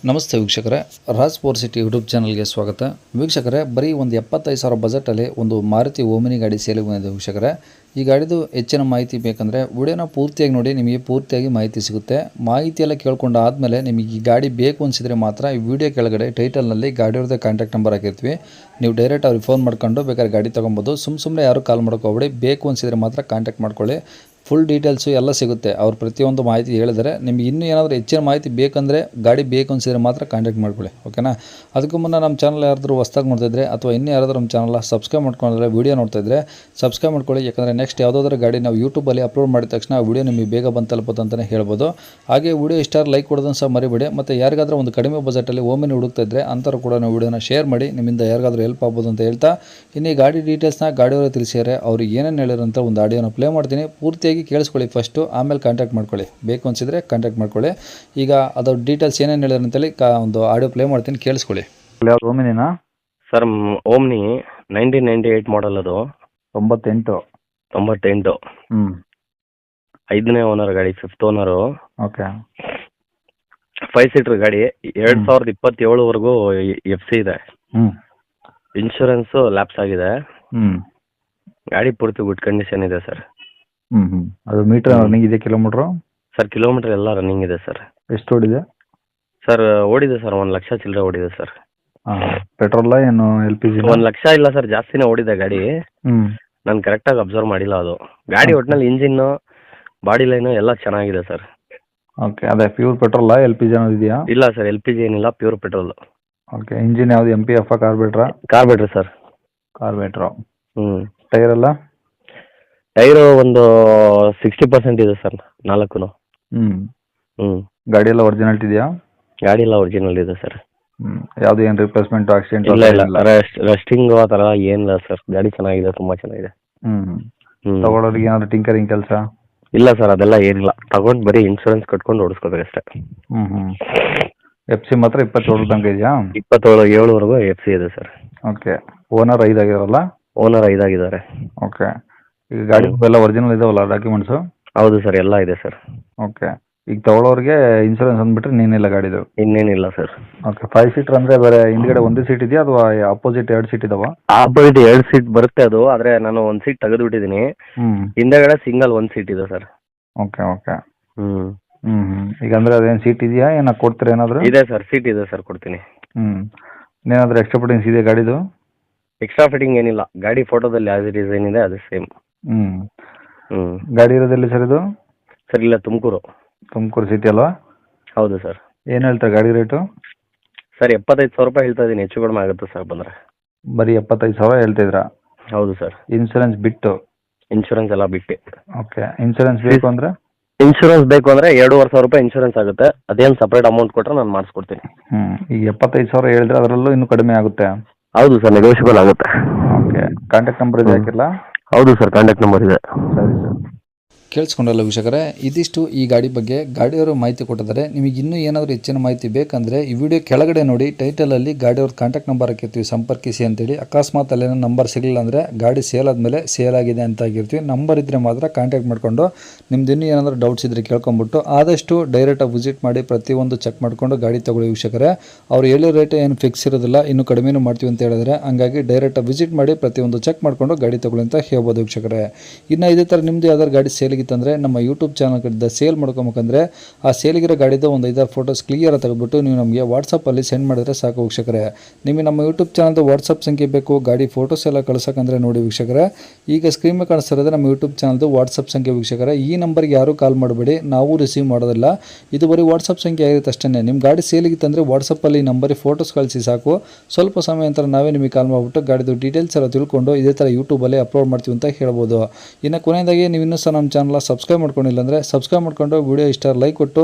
ನಮಸ್ತೆ ವೀಕ್ಷಕರೇ, Raj four city YouTube ಚಾನಲ್ಗೆ ಸ್ವಾಗತ. ವೀಕ್ಷಕರೇ, ಬರೀ ಒಂದು 75,000 ಬಜೆಟಲ್ಲಿ ಒಂದು ಮಾರುತಿ ಓಮಿನಿ ಗಾಡಿ ಸೇಲಿಗೆ ಬಂದಿದೆ. ವೀಕ್ಷಕರೇ, ಈ ಗಾಡಿದು ಹೆಚ್ಚಿನ ಮಾಹಿತಿ ಬೇಕಂದರೆ ವಿಡಿಯೋನ ಪೂರ್ತಿಯಾಗಿ ನೋಡಿ, ನಿಮಗೆ ಪೂರ್ತಿಯಾಗಿ ಮಾಹಿತಿ ಸಿಗುತ್ತೆ. ಮಾಹಿತಿ ಎಲ್ಲ ಕೇಳ್ಕೊಂಡು ಆದಮೇಲೆ ನಿಮಗೆ ಈ ಗಾಡಿ ಬೇಕು ಅನಿಸಿದರೆ ಮಾತ್ರ ಈ ವಿಡಿಯೋ ಕೆಳಗಡೆ ಟೈಟಲ್ನಲ್ಲಿ ಗಾಡಿಯವ್ರದ್ದು ಕಾಂಟ್ಯಾಕ್ಟ್ ನಂಬರ್ ಹಾಕಿರ್ತೀವಿ. ನೀವು ಡೈರೆಕ್ಟ್ ಅವ್ರಿಗೆ ಫೋನ್ ಮಾಡ್ಕೊಂಡು ಬೇಕಾದ್ರೆ ಗಾಡಿ ತೊಗೊಬೋದು. ಸುಮ್ಮನೆ ಯಾರು ಕಾಲ್ ಮಾಡ್ಕೋಬೇಡಿ, ಬೇಕು ಅನಿಸಿದರೆ ಮಾತ್ರ ಕಾಂಟ್ಯಾಕ್ಟ್ ಮಾಡ್ಕೊಳ್ಳಿ. ಫುಲ್ ಡೀಟೇಲ್ಸು ಎಲ್ಲ ಸಿಗುತ್ತೆ. ಅವ್ರು ಪ್ರತಿಯೊಂದು ಮಾಹಿತಿ ಹೇಳಿದರೆ ನಿಮಗೆ ಇನ್ನೂ ಏನಾದರೂ ಹೆಚ್ಚಿನ ಮಾಹಿತಿ ಬೇಕಂದರೆ ಗಾಡಿ ಬೇಕು ಅನಿಸಿದರೆ ಮಾತ್ರ ಕಾಂಟ್ಯಾಕ್ಟ್ ಮಾಡ್ಕೊಳ್ಳಿ, ಓಕೆನಾ. ಅದಕ್ಕೂ ಮುನ್ನ ನಮ್ಮ ಚಾನಲ್ ಯಾರಾದರೂ ಹೊಸ್ದಾಗಿ ನೋಡ್ತಾಯಿದ್ರೆ ಅಥವಾ ಇನ್ನೂ ಯಾರಾದರೂ ನಮ್ಮ ಚಾನಲ್ ಸಬ್ಸ್ಕ್ರೈಬ್ ಮಾಡ್ಕೊಂಡ್ರೆ ವೀಡಿಯೋ ನೋಡ್ತಾಯಿದ್ರೆ ಸಬ್ಸ್ಕ್ರೈಬ್ ಮಾಡ್ಕೊಳ್ಳಿ. ಯಾಕಂದರೆ ನೆಕ್ಸ್ಟ್ ಯಾವುದಾದ್ರೂ ಗಾಡಿ ನಾವು ಯೂಟ್ಯೂಬಲ್ಲಿ ಅಪ್ಲೋಡ್ ಮಾಡಿದ ತಕ್ಷಣ ಆ ವಿಡಿಯೋ ನಿಮಗೆ ಬೇಗ ಬಂದು ತಲುಪುತ್ತೆ ಅಂತಲೇ ಹೇಳ್ಬೋದು. ಹಾಗೆ ವಿಡಿಯೋ ಇಷ್ಟ ಲೈಕ್ ಕೊಡೋದನ್ನು ಸಹ ಮರಿಬೇಡಿ. ಮತ್ತು ಯಾರಿಗಾದ್ರೂ ಒಂದು ಕಡಿಮೆ ಬಜೆಟಲ್ಲಿ ಓಮಿನಿ ಹುಡುಕ್ತಾ ಇದ್ದರೆ ಅಂಥವ್ರು ಕೂಡ ನಾವು ವಿಡಿಯೋನ ಶೇರ್ ಮಾಡಿ, ನಿಮ್ಮಿಂದ ಯಾರಿಗಾದ್ರೂ ಹೆಲ್ಪ್ ಆಗ್ಬೋದು ಅಂತ ಹೇಳ್ತಾ, ಇನ್ನು ಈ ಗಾಡಿ ಡೀಟೇಲ್ಸ್ನ ಗಾಡಿಯವರು ತಿಳಿಸಿದ್ದಾರೆ. ಅವ್ರು ಏನೇನು ಹೇಳಿರಂತ ಒಂದು ಆಡಿಯೋನ ಪ್ಲೇ ಮಾಡ್ತೀನಿ, ಪೂರ್ತಿಯಾಗಿ ಕೇಳಿಸ್ಕೊಳ್ಳಿ ಫಸ್ಟು, ಆಮೇಲೆ ಕಾಂಟ್ಯಾಕ್ಟ್ ಮಾಡ್ಕೊಳ್ಳಿ. ಬೇಕು ಅನಿಸಿದರೆ ಕಾಂಟ್ಯಾಕ್ಟ್ ಮಾಡ್ಕೊಳ್ಳಿ. ಈಗ ಅದು ಡೀಟೇಲ್ಸ್ ಏನೇನು ಹೇಳಿದ್ರು ಅಂತೇಳಿ ಒಂದು ಆಡಿಯೋ ಪ್ಲೇ ಮಾಡ್ತೀನಿ, ಕೇಳಿಸ್ಕೊಳ್ಳಿ. ಯಾವ್ದು ಓಮಿನಿನಾ ಸರ್? ಓಮ್ನಿ 1998 ಮಾಡಲ್, ಅದು 98. 98. 5ನೇ ಓನರ್ ಗಾಡಿ, 5th ಓನರು. ಓಕೆ. 5 ಸೀಟರ್ ಗಾಡಿ. 2027ವರೆಗೂ FC ಇದೆ. ಇನ್ಶೂರೆನ್ಸು ಲ್ಯಾಪ್ಸ್ ಆಗಿದೆ. ಗಾಡಿ ಪೂರ್ತಿ ಗುಡ್ ಕಂಡೀಷನ್ ಇದೆ ಸರ್. ಅದು ಮೀಟರ್ ರನ್ನಿಂಗ್ ಇದೆ, ಕಿಲೋಮೀಟ್ರು? ಸರ್ ಕಿಲೋಮೀಟರ್ ಎಲ್ಲ ರನ್ನಿಂಗ್ ಇದೆ ಸರ್. ಎಷ್ಟು ಓಡಿದೆ ಸರ್? ಓಡಿದೆ ಸರ್, 1 ಲಕ್ಷ ಚಿಲ್ಲರೆ ಓಡಿದೆ ಸರ್. ಪೆಟ್ರೋಲ ಏನು LPG? 1 ಲಕ್ಷ ಇಲ್ಲ ಸರ್, ಜಾಸ್ತಿನೇ ಓಡಿದೆ ಗಾಡಿ. ನಾನು ಕರೆಕ್ಟಾಗಿ ಅಬ್ಸರ್ವ್ ಮಾಡಿಲ್ಲ. ಅದು ಗಾಡಿ ಒಟ್ಟಿನಲ್ಲಿ ಇಂಜಿನ್ನು, ಬಾಡಿ ಲೈನು ಎಲ್ಲ ಚೆನ್ನಾಗಿದೆ ಸರ್. ಓಕೆ. ಅದೇ ಪ್ಯೂರ್ ಪೆಟ್ರೋಲ, LPG ಅನ್ನೋದು ಇದೆಯಾ? ಇಲ್ಲ ಸರ್, LPG ಏನಿಲ್ಲ, ಪ್ಯೂರ್ ಪೆಟ್ರೋಲ್. ಓಕೆ. ಇಂಜಿನ್ ಯಾವುದು, MPF ಕಾರ್ಬೇಟ್ರಾ? ಕಾರ್ಬೇಟ್ರಿ ಸರ್. ಕಾರ್ಬೇಟ್ರು. ಟೈರ್ ಎಲ್ಲ? ಟೈರು ಒಂದು 60% ಇದೆ ಸರ್, 4. ಗಾಡಿ ಎಲ್ಲ ಒರಿಜಿನಾಲಿಟಿ ಇದೆಯಾ? ಗಾಡಿ ಎಲ್ಲ ಒರಿಜಿನಲ್ ಇದೆ ಸರ್. ಯಾವುದು ಏನು ರಿಪ್ಲೇಸ್ಮೆಂಟ್, ಆಕ್ಸಿಡೆಂಟ್? ಇಲ್ಲ, ರೆಸ್ಟಿಂಗ್ ಆ ಥರ ಏನಿಲ್ಲ ಸರ್. ಗಾಡಿ ಚೆನ್ನಾಗಿದೆ, ತುಂಬ ಚೆನ್ನಾಗಿದೆ. ತಗೊಳ್ಳೋರಿಗೆ ಏನಾದ್ರು ಟಿಂಕರಿಂಗ್ ಕೆಲಸ? ಇಲ್ಲ ಸರ್, ಅದೆಲ್ಲ ಏನಿಲ್ಲ. ತಗೊಂಡು ಬರೀ ಇನ್ಶೂರೆನ್ಸ್ ಕಟ್ಕೊಂಡು ಓಡಿಸ್ಕೋಬೇಕಷ್ಟೇ. FC ಮಾತ್ರ 27 ತನಕ ಇದೆಯಾ? 27ವರೆಗೂ FC ಇದೆ ಸರ್. ಓಕೆ. ಓನರ್ 5 ಆಗಿರಲ್ಲ? ಓನರ್ 5 ಆಗಿದ್ದಾರೆ. ಓಕೆ. ಈಗ ಗಾಡಿ ಎಲ್ಲ ಒರಿಜಿನಲ್ ಇದಾವಲ್ಲ ಡಾಕ್ಯುಮೆಂಟ್ಸು? ಹೌದು ಸರ್, ಎಲ್ಲ ಇದೆ ಸರ್. ಓಕೆ. ಈಗ ತಗೊಳ್ಳೋರಿಗೆ ಇನ್ಶೂರೆನ್ಸ್ ಅಂದ್ಬಿಟ್ರೆ ನೀನಿಲ್ಲ ಗಾಡಿದು? ಇನ್ನೇನಿಲ್ಲ ಸರ್. ಓಕೆ. 5 ಸೀಟರ್ ಅಂದರೆ ಬೇರೆ ಹಿಂದ್ಗಡೆ ಒಂದೇ ಸೀಟ್ ಇದೆಯಾ ಅಥವಾ ಅಪೋಸಿಟ್ 2 ಸೀಟ್ ಇದಾವ? ಆಪೋಸಿಟ್ 2 ಸೀಟ್ ಬರುತ್ತೆ ಅದು, ಆದರೆ ನಾನು 1 ಸೀಟ್ ತೆಗೆದುಬಿಟ್ಟಿದ್ದೀನಿ. ಹಿಂದೆಗಡೆ ಸಿಂಗಲ್ 1 ಸೀಟ್ ಇದೆ ಸರ್. ಓಕೆ. ಓಕೆ. ಈಗ ಅಂದರೆ ಅದೇನು ಸೀಟ್ ಇದೆಯಾ, ಏನೋ ಕೊಡ್ತೀರಾ ಏನಾದರೂ? ಇದೆ ಸರ್, ಸೀಟ್ ಇದೆ ಸರ್, ಕೊಡ್ತೀನಿ. ಏನಾದರೂ ಎಕ್ಸ್ಟ್ರಾ ಫಿಟ್ಟಿಂಗ್ಸ್ ಇದೆ ಗಾಡಿದು? ಎಕ್ಸ್ಟ್ರಾ ಫಿಟ್ಟಿಂಗ್ ಏನಿಲ್ಲ. ಗಾಡಿ ಫೋಟೋದಲ್ಲಿ ಆಸ್ ಇಟ್ ಈಸ್ ಏನಿದೆ ಅದು ಸೇಮ್. ಗಾಡಿ ಇರೋದೆಲ್ಲಿ ಸರ್ ಇದು? ಸರ್ ಇಲ್ಲ, ತುಮಕೂರು. ತುಮಕೂರು ಸಿಟಿ ಅಲ್ವಾ? ಹೌದು ಸರ್. ಏನು ಹೇಳ್ತಾರೆ ಗಾಡಿ ರೇಟು? ಸರ್ 75,000 ರೂಪಾಯಿ ಹೇಳ್ತಾ ಇದ್ದೀನಿ, ಹೆಚ್ಚು ಕಡಿಮೆ ಆಗುತ್ತೆ ಸರ್ ಬಂದರೆ. ಬರೀ 75,000 ಹೇಳ್ತಿದ್ರಾ? ಹೌದು ಸರ್. ಇನ್ಶೂರೆನ್ಸ್ ಬಿಟ್ಟು? ಇನ್ಶೂರೆನ್ಸ್ ಎಲ್ಲ ಬಿಟ್ಟು. ಓಕೆ. ಇನ್ಶೂರೆನ್ಸ್ ಬೇಕು ಅಂದರೆ? ಇನ್ಶೂರೆನ್ಸ್ ಬೇಕು ಅಂದರೆ 2,500 ರೂಪಾಯಿ ಇನ್ಶೂರೆನ್ಸ್ ಆಗುತ್ತೆ. ಅದೇನು ಸಪ್ರೇಟ್ ಅಮೌಂಟ್ ಕೊಟ್ಟರೆ ನಾನು ಮಾಡಿಸ್ಕೊಡ್ತೀನಿ. ಈಗ 75,000 ಹೇಳಿದ್ರೆ ಅದರಲ್ಲೂ ಇನ್ನೂ ಕಡಿಮೆ ಆಗುತ್ತೆ? ಹೌದು ಸರ್, ನೆಗೋಷಿಯಬಲ್ ಆಗುತ್ತೆ. ಓಕೆ. ಕಾಂಟ್ಯಾಕ್ಟ್ ನಂಬರ್ ಇದೆ ಹಾಕಿಲ್ಲ? ಹೌದು ಸರ್, ಕಾಂಟ್ಯಾಕ್ಟ್ ನಂಬರ್ ಇದೆ. ಸರಿ ಸರ್. ಕೇಳಿಸ್ಕೊಂಡಲ್ಲ ವೀಕ್ಷಕರೇ, ಇದಿಷ್ಟು ಈ ಗಾಡಿ ಬಗ್ಗೆ ಗಾಡಿಯವರು ಮಾಹಿತಿ ಕೊಟ್ಟಿದ್ದಾರೆ. ನಿಮಗೆ ಇನ್ನೂ ಏನಾದರೂ ಹೆಚ್ಚಿನ ಮಾಹಿತಿ ಬೇಕಂದರೆ ಈ ವಿಡಿಯೋ ಕೆಳಗಡೆ ನೋಡಿ, ಟೈಟಲಲ್ಲಿ ಗಾಡಿಯವ್ರ ಕಾಂಟ್ಯಾಕ್ಟ್ ನಂಬರ್ ಹಾಕಿರ್ತೀವಿ, ಸಂಪರ್ಕಿಸಿ ಅಂತೇಳಿ. ಅಕಸ್ಮಾತ್ ಅಲ್ಲೇನೋ ನಂಬರ್ ಸಿಗಲಿಲ್ಲ ಅಂದರೆ ಗಾಡಿ ಸೇಲ್ ಆದಮೇಲೆ ಸೇಲ್ ಆಗಿದೆ ಅಂತ ಆಗಿರ್ತೀವಿ. ನಂಬರ್ ಇದ್ದರೆ ಮಾತ್ರ ಕಾಂಟ್ಯಾಕ್ಟ್ ಮಾಡಿಕೊಂಡು ನಿಮ್ದು ಇನ್ನೂ ಏನಾದರೂ ಡೌಟ್ಸ್ ಇದ್ದರೆ ಕೇಳ್ಕೊಂಬಿಟ್ಟು ಆದಷ್ಟು ಡೈರೆಕ್ಟಾಗಿ ವಿಸಿಟ್ ಮಾಡಿ ಪ್ರತಿಯೊಂದು ಚೆಕ್ ಮಾಡಿಕೊಂಡು ಗಾಡಿ ತೊಗೊಳ್ಳಿ ವೀಕ್ಷಕರೇ. ಅವ್ರು ಹೇಳೋ ರೇಟ್ ಏನು ಫಿಕ್ಸ್ ಇರೋದಿಲ್ಲ, ಇನ್ನೂ ಕಡಿಮೆನೂ ಮಾಡ್ತೀವಿ ಅಂತ ಹೇಳಿದ್ರೆ. ಹಂಗಾಗಿ ಡೈರೆಕ್ಟಾಗಿ ವಿಸಿಟ್ ಮಾಡಿ ಪ್ರತಿಯೊಂದು ಚೆಕ್ ಮಾಡಿಕೊಂಡು ಗಾಡಿ ತೊಗೊಳ್ಳಿ ಅಂತ ಹೇಳ್ಬೋದು ವೀಕ್ಷಕರೇ. ಇನ್ನು ಇದೇ ಥರ ನಿಮ್ಮದು ಯಾವ್ದಾದ್ರು ಗಾಡಿ ಸೇಲಿಗೆ ಅಂದರೆ ನಮ್ಮ ಯೂಟ್ಯೂಬ್ ಚಾನಲ್ ಕಡೆಯಿಂದ ಸೇಲ್ ಮಾಡ್ಕೊಬೇಕಂದ್ರೆ ಆ ಸೇಲಿಗಿರೋ ಗಾಡಿದು ಒಂದು 5-6 ಫೋಟೋಸ್ ಕ್ಲಿಯರ್ ತೆಗೆದುಬಿಟ್ಟು ನೀವು ನಮಗೆ ವಾಟ್ಸಪ್ಪಲ್ಲಿ ಸೆಂಡ್ ಮಾಡಿದ್ರೆ ಸಾಕು ವೀಕ್ಷಕರೇ. ನಿಮಗೆ ನಮ್ಮ ಯೂಟ್ಯೂಬ್ ಚಾನಲ್ದು ವಾಟ್ಸಪ್ ಸಂಖ್ಯೆ ಬೇಕು, ಗಾಡಿ ಫೋಟೋಸ್ ಎಲ್ಲ ಕಳ್ಸೋಕಂದ್ರೆ ನೋಡಿ ವೀಕ್ಷಕರೇ, ಈಗ ಸ್ಕ್ರೀನ್ ಮೇಲೆ ಕಾಣಿಸ್ತಿರೋದು ನಮ್ಮ ಯೂಟ್ಯೂಬ್ ಚಾನಲ್ದು ವಾಟ್ಸಪ್ ಸಂಖ್ಯೆ ವೀಕ್ಷಕರೇ. ಈ ನಂಬರ್ಗೆ ಯಾರೂ ಕಾಲ್ ಮಾಡಬೇಡಿ, ನಾವು ರಿಸೀವ್ ಮಾಡೋದಿಲ್ಲ. ಇದು ಬರೀ ವಾಟ್ಸಪ್ ಸಂಖ್ಯೆ ಆಗಿರುತ್ತೆ ಅಷ್ಟೇ. ನಿಮ್ಮ ಗಾಡಿ ಸೇಲಿಗಿತ್ತಂದರೆ ವಾಟ್ಸಪ್ಪಲ್ಲಿ ಈ ನಂಬರಿಗೆ ಫೋಟೋಸ್ ಕಳಿಸಿ ಸಾಕು. ಸ್ವಲ್ಪ ಸಮಯ ನಂತರ ನಾವೇ ನಿಮಗೆ ಕಾಲ್ ಮಾಡಿಬಿಟ್ಟು ಗಾಡಿದು ಡೀಟೇಲ್ಸ್ ಎಲ್ಲ ತಿಳ್ಕೊಂಡು ಇದೇ ಥರ ಯೂಟ್ಯೂಬಲ್ಲಿ ಅಪ್ಲೋಡ್ ಮಾಡ್ತೀವಿ ಅಂತ ಹೇಳ್ಬೋದು. ಇನ್ನು ಕೊನೆಯದಾಗಿ ನೀವು ಇನ್ನೂ ಸಹ ನಮ್ಮ ಚಾನಲ್ ಸಬ್ಸ್ಕ್ರೈಬ್ ಮಾಡ್ಕೊಂಡಿಲ್ಲ ಅಂದರೆ ಸಬ್ಸ್ಕ್ರೈಬ್ ಮಾಡ್ಕೊಂಡು ವಿಡಿಯೋ ಇಷ್ಟ ಲೈಕ್ ಕೊಟ್ಟು,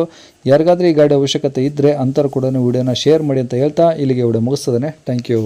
ಯಾರಿಗಾದ್ರೂ ಈ ಗಾಡಿ ಅವಶ್ಯಕತೆ ಇದ್ದರೆ ಅಂಥವ್ರು ಕೂಡ ವಿಡಿಯೋನ ಶೇರ್ ಮಾಡಿ ಅಂತ ಹೇಳ್ತಾ ಇಲ್ಲಿಗೆ ವಿಡಿಯೋ ಮುಗಿಸ್ತದೆ. Thank you.